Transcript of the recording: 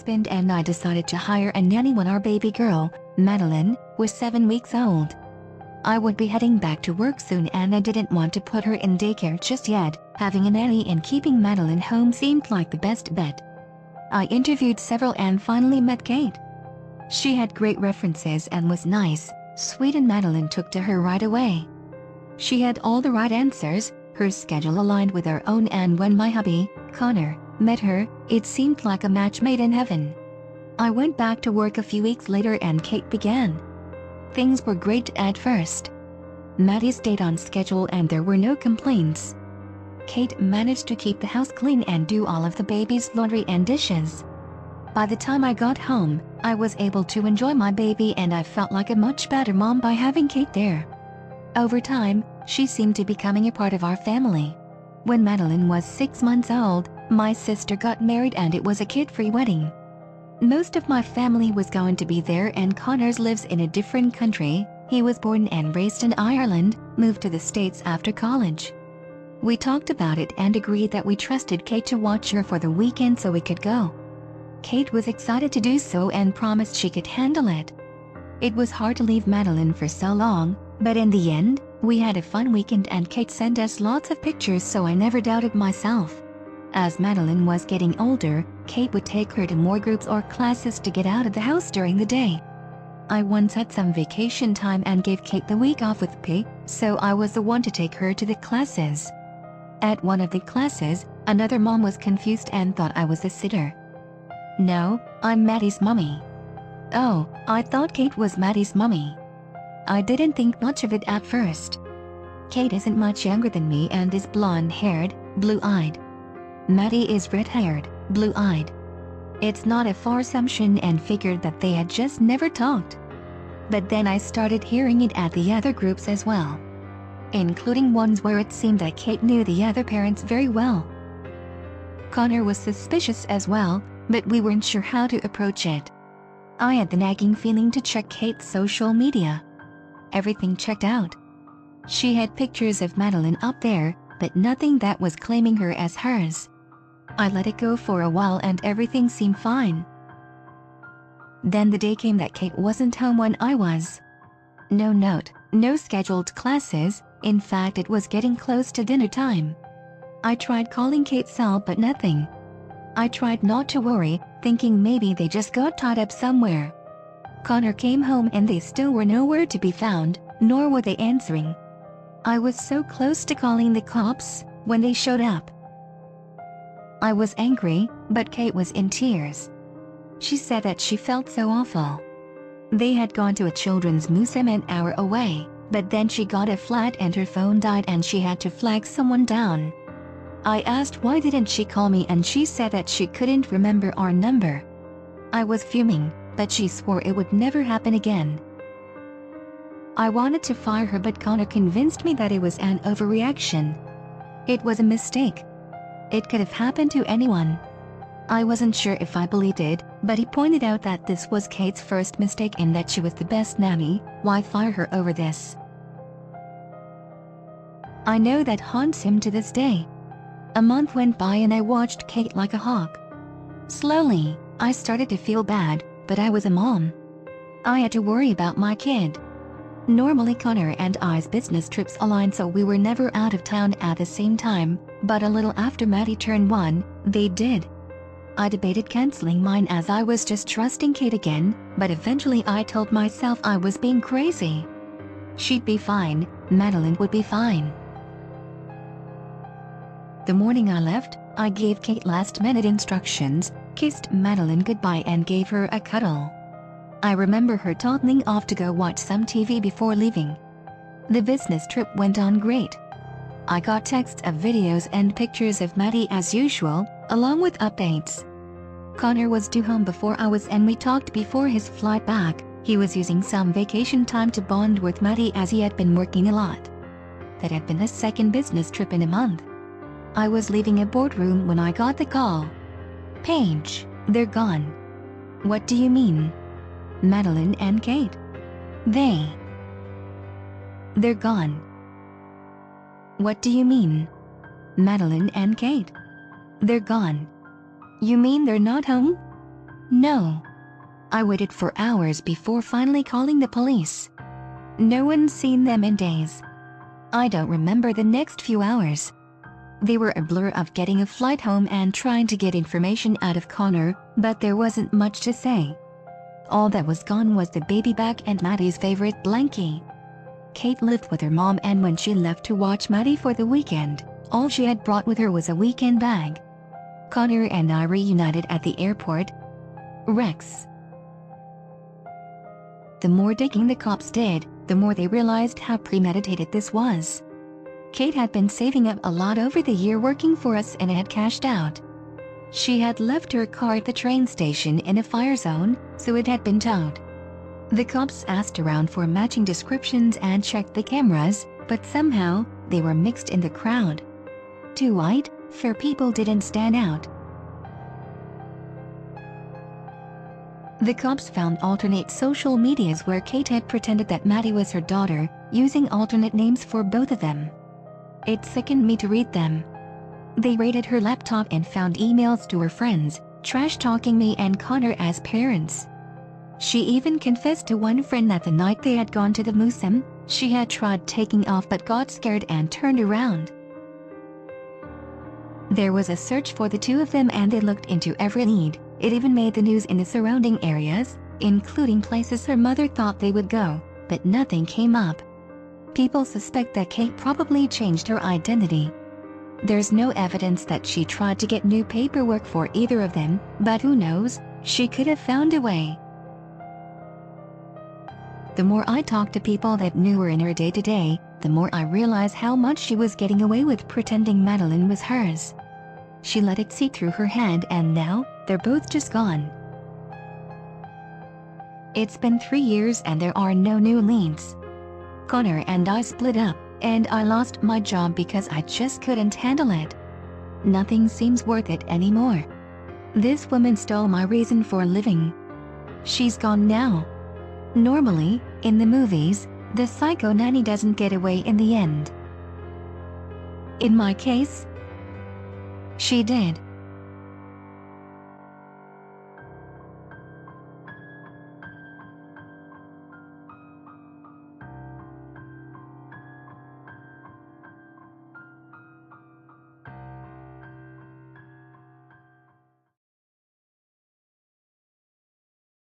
husband and I decided to hire a nanny when our baby girl, Madeline, was 7 weeks old. I would be heading back to work soon and I didn't want to put her in daycare just yet. Having a nanny and keeping Madeline home seemed like the best bet. I interviewed several and finally met Kate. She had great references and was nice, sweet, and Madeline took to her right away. She had all the right answers, her schedule aligned with our own, and when my hubby, Connor, met her, it seemed like a match made in heaven. I went back to work a few weeks later and Kate began. Things were great at first. Maddie stayed on schedule and there were no complaints. Kate managed to keep the house clean and do all of the baby's laundry and dishes. By the time I got home, I was able to enjoy my baby and I felt like a much better mom by having Kate there. Over time, she seemed to be becoming a part of our family. When Madeline was 6 months old, my sister got married and it was a kid-free wedding. Most of my family was going to be there and Connors lives in a different country. He was born and raised in Ireland, moved to the States after college. We talked about it and agreed that we trusted Kate to watch her for the weekend so we could go. Kate was excited to do so and promised she could handle it. It was hard to leave Madeline for so long, but in the end, we had a fun weekend and Kate sent us lots of pictures, so I never doubted myself. As Madeline was getting older, Kate would take her to more groups or classes to get out of the house during the day. I once had some vacation time and gave Kate the week off with pay, so I was the one to take her to the classes. At one of the classes, another mom was confused and thought I was the sitter. No, I'm Maddie's mommy. Oh, I thought Kate was Maddie's mommy. I didn't think much of it at first. Kate isn't much younger than me and is blonde-haired, blue-eyed. Maddie is red-haired, blue-eyed. It's not a far assumption and figured that they had just never talked. But then I started hearing it at the other groups as well, including ones where it seemed that Kate knew the other parents very well. Connor was suspicious as well, but we weren't sure how to approach it. I had the nagging feeling to check Kate's social media. Everything checked out. She had pictures of Madeline up there, but nothing that was claiming her as hers. I let it go for a while and everything seemed fine. Then the day came that Kate wasn't home when I was. No note, no scheduled classes. In fact, it was getting close to dinner time. I tried calling Kate's cell but nothing. I tried not to worry, thinking maybe they just got tied up somewhere. Connor came home and they still were nowhere to be found, nor were they answering. I was so close to calling the cops when they showed up. I was angry, but Kate was in tears. She said that she felt so awful. They had gone to a children's museum an hour away, but then she got a flat and her phone died and she had to flag someone down. I asked why didn't she call me and she said that she couldn't remember our number. I was fuming, but she swore it would never happen again. I wanted to fire her but Connor convinced me that it was an overreaction. It was a mistake. It could have happened to anyone. I wasn't sure if I believed it, but he pointed out that this was Kate's first mistake and that she was the best nanny. Why fire her over this? I know that haunts him to this day. A month went by and I watched Kate like a hawk. Slowly, I started to feel bad, but I was a mom. I had to worry about my kid. Normally Connor and I's business trips aligned so we were never out of town at the same time, but a little after Maddie turned 1, they did. I debated canceling mine as I was just trusting Kate again, but eventually I told myself I was being crazy. She'd be fine, Madeline would be fine. The morning I left, I gave Kate last-minute instructions, kissed Madeline goodbye and gave her a cuddle. I remember her toddling off to go watch some TV before leaving. The business trip went on great. I got texts of videos and pictures of Maddie as usual, along with updates. Connor was due home before I was and we talked before his flight back. He was using some vacation time to bond with Maddie as he had been working a lot. That had been the second business trip in a month. I was leaving a boardroom when I got the call. Paige, they're gone. What do you mean? Madeline and Kate. They're gone. What do you mean? Madeline and Kate. They're gone. You mean they're not home? No. I waited for hours before finally calling the police. No one's seen them in days. I don't remember the next few hours. They were a blur of getting a flight home and trying to get information out of Connor, but there wasn't much to say. All that was gone was the baby bag and Maddie's favorite blankie. Kate lived with her mom, and when she left to watch Maddie for the weekend, all she had brought with her was a weekend bag. Connor and I reunited at the airport. Rex. The more digging the cops did, the more they realized how premeditated this was. Kate had been saving up a lot over the year working for us and had cashed out. She had left her car at the train station in a fire zone, so it had been towed. The cops asked around for matching descriptions and checked the cameras, but somehow, they were mixed in the crowd. Two white, fair people didn't stand out. The cops found alternate social medias where Kate had pretended that Maddie was her daughter, using alternate names for both of them. It sickened me to read them. They raided her laptop and found emails to her friends, trash-talking me and Connor as parents. She even confessed to one friend that the night they had gone to the museum, she had tried taking off but got scared and turned around. There was a search for the two of them and they looked into every lead. It even made the news in the surrounding areas, including places her mother thought they would go, but nothing came up. People suspect that Kate probably changed her identity. There's no evidence that she tried to get new paperwork for either of them, but who knows, she could have found a way. The more I talked to people that knew her in her day-to-day, the more I realized how much she was getting away with pretending Madeline was hers. She let it seep through her hand and now, they're both just gone. It's been 3 years and there are no new leads. Connor and I split up, and I lost my job because I just couldn't handle it. Nothing seems worth it anymore. This woman stole my reason for living. She's gone now. Normally, in the movies, the psycho nanny doesn't get away in the end. In my case, she did.